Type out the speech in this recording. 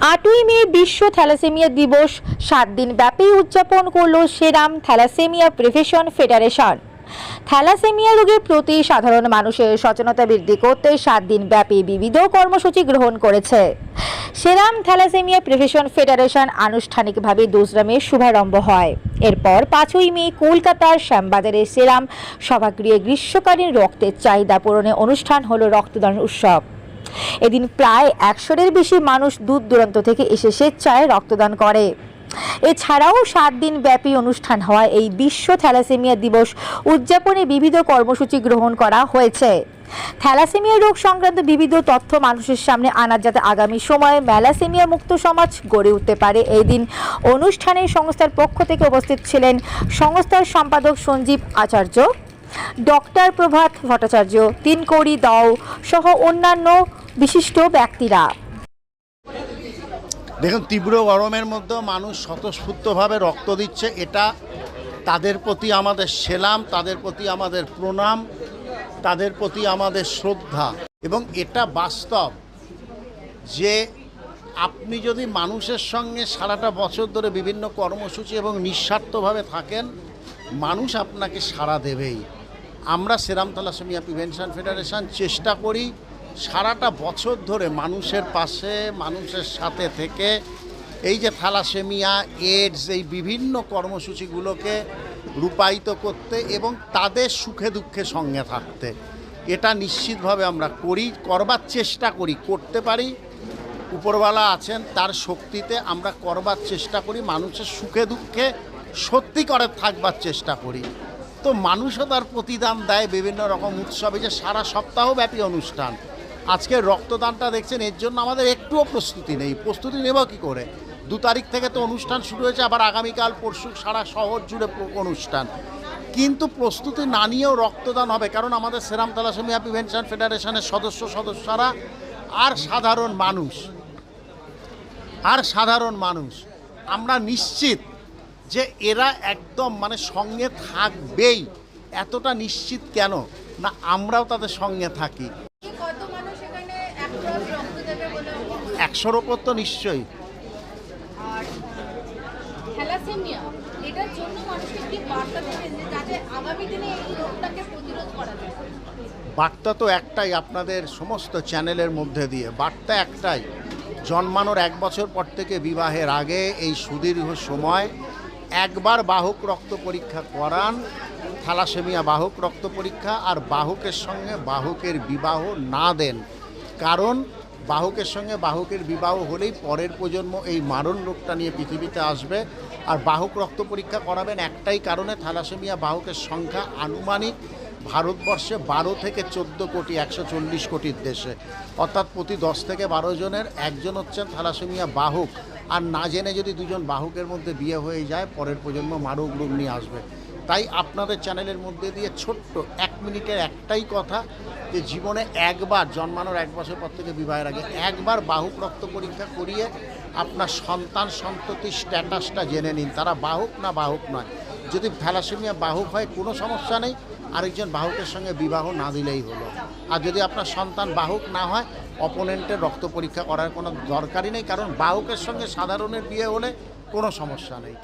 8ই মে বিশ্ব থ্যালাসেমিয়া দিবস 7 দিন ব্যাপী উদযাপন করল সেরাম থ্যালাসেমিয়া প্রিভেনশন ফেডারেশন। থ্যালাসেমিয়া রোগের প্রতি সাধারণ মানুষের সচেতনতা বৃদ্ধি করতে 7 দিন ব্যাপী বিবিধ কর্মসূচি গ্রহণ করেছে। সেরাম থ্যালাসেমিয়া প্রিভেনশন ফেডারেশন আনুষ্ঠানিকভাবে 2 মে শুভারম্ভ হয়। এরপর 5ই মে কলকাতার শ্যামবাজারে সেরাম সভাগৃহে গ্রীষ্মকালীন রক্তের চাহিদা পূরণে অনুষ্ঠান হলো রক্তদান উৎসব। এদিন প্রায় 100-এর বেশি মানুষ দূর দূরান্ত থেকে এসে স্বেচ্ছায় রক্তদান করে। এছাড়াও 7 দিন ব্যাপী অনুষ্ঠান হওয়ায় এই বিশ্ব থ্যালাসেমিয়া দিবস উদযাপনে বিবিধ কর্মসূচি গ্রহণ করা হয়েছে। থ্যালাসেমিয়া রোগ সংক্রান্ত বিবিধ তথ্য মানুষের সামনে আনা যাতে আগামী সময়ে ম্যালাসেমিয়া মুক্ত সমাজ গড়ে উঠতে পারে। এই দিন অনুষ্ঠানে সংস্থার পক্ষ থেকে উপস্থিত ছিলেন সংস্থার সম্পাদক সঞ্জীব আচার্য, ডক্টর প্রভাত ভট্টাচার্য, তিনকৌড়ি দাও সহ অন্যান্য বিশিষ্ট ব্যক্তিরা। দেখুন, তীব্র গরমের মধ্যেও মানুষ স্বতঃস্ফূর্তভাবে রক্ত দিচ্ছে। এটা তাদের প্রতি আমাদের সেলাম, তাদের প্রতি আমাদের প্রণাম, তাদের প্রতি আমাদের শ্রদ্ধা। এবং এটা বাস্তব যে আপনি যদি মানুষের সঙ্গে সারাটা বছর ধরে বিভিন্ন কর্মসূচি এবং নিঃস্বার্থভাবে থাকেন, মানুষ আপনাকে সাড়া দেবেই। আমরা সেরাম থ্যালাসেমিয়া প্রিভেনশন ফেডারেশন চেষ্টা করি সারাটা বছর ধরে মানুষের পাশে, মানুষের সাথে থেকে এই যে থ্যালাসেমিয়া, এইডস, এই বিভিন্ন কর্মসূচিগুলোকে রূপায়িত করতে এবং তাদের সুখে দুঃখে সঙ্গে থাকতে। এটা নিশ্চিতভাবে আমরা করি, করবার চেষ্টা করি, করতে পারি। উপরওয়ালা আছেন, তার শক্তিতে আমরা করবার চেষ্টা করি, মানুষের সুখে দুঃখে সত্যি করে থাকবার চেষ্টা করি। তো মানুষও তার প্রতিদান দেয় বিভিন্ন রকম উৎসবে, যে সারা সপ্তাহব্যাপী অনুষ্ঠান। আজকে রক্তদানটা দেখছেন, এর জন্য আমাদের একটুও প্রস্তুতি নেই। প্রস্তুতি নেব কী করে? 2 তারিখ থেকে তো অনুষ্ঠান শুরু হয়েছে, আবার আগামীকাল পরশু সারা শহর জুড়ে অনুষ্ঠান। কিন্তু প্রস্তুতি না নিয়েও রক্তদান হবে, কারণ আমাদের সেরাম থ্যালাসেমিয়া প্রিভেনশন ফেডারেশনের সদস্যরা আর সাধারণ মানুষ আমরা নিশ্চিত যে এরা একদম মানে থাকবেই। এতটা নিশ্চিত কেন না, আমরাও তাদের সঙ্গে থাকি। 100-র ওপর তো নিশ্চয়ই। বার্তা তো একটাই, আপনাদের সমস্ত চ্যানেলের মধ্যে দিয়ে বার্তা একটাই, জন্মানোর 1 বছর পর থেকে বিবাহের আগে এই সুদীর্ঘ সময় একবার বাহক রক্ত পরীক্ষা করান, থ্যালাসেমিয়া বাহক রক্ত পরীক্ষা। আর বাহকের সঙ্গে বাহকের বিবাহ না দেন, কারণ বাহকের সঙ্গে বাহকের বিবাহ হলেই পরের প্রজন্ম এই মারণ রোগটা নিয়ে পৃথিবীতে আসবে। আর বাহক রক্ত পরীক্ষা করাবেন একটাই কারণে, থ্যালাসেমিয়া বাহকের সংখ্যা আনুমানিক ভারতবর্ষে 12 থেকে 14 কোটি, 140 কোটির দেশে, অর্থাৎ প্রতি 10 থেকে 12 জনের একজন হচ্ছেন থ্যালাসেমিয়া বাহক। আর না জেনে যদি 2 জন বাহকের মধ্যে বিয়ে হয়ে যায়, পরের প্রজন্ম মারক রোগ নিয়ে আসবে। তাই আপনাদের চ্যানেলের মধ্যে দিয়ে ছোট্ট 1 মিনিটের একটাই কথা, যে জীবনে একবার, জন্মানোর 1 বছর পর থেকে বিবাহের আগে একবার বাহক রক্ত পরীক্ষা করিয়ে আপনার সন্তান সন্ততির স্ট্যাটাসটা জেনে নিন, তারা বাহক না বাহক নয়। যদি থ্যালাসেমিয়া বাহক হয় কোনো সমস্যা নেই, আরেকজন বাহকের সঙ্গে বিবাহ না দিলেই হলো। আর যদি আপনার সন্তান বাহক না হয়, অপোনেন্টের রক্ত পরীক্ষা করার কোনো দরকারই নেই, কারণ বাহকের সঙ্গে সাধারণের বিয়ে হলে কোনো সমস্যা নেই।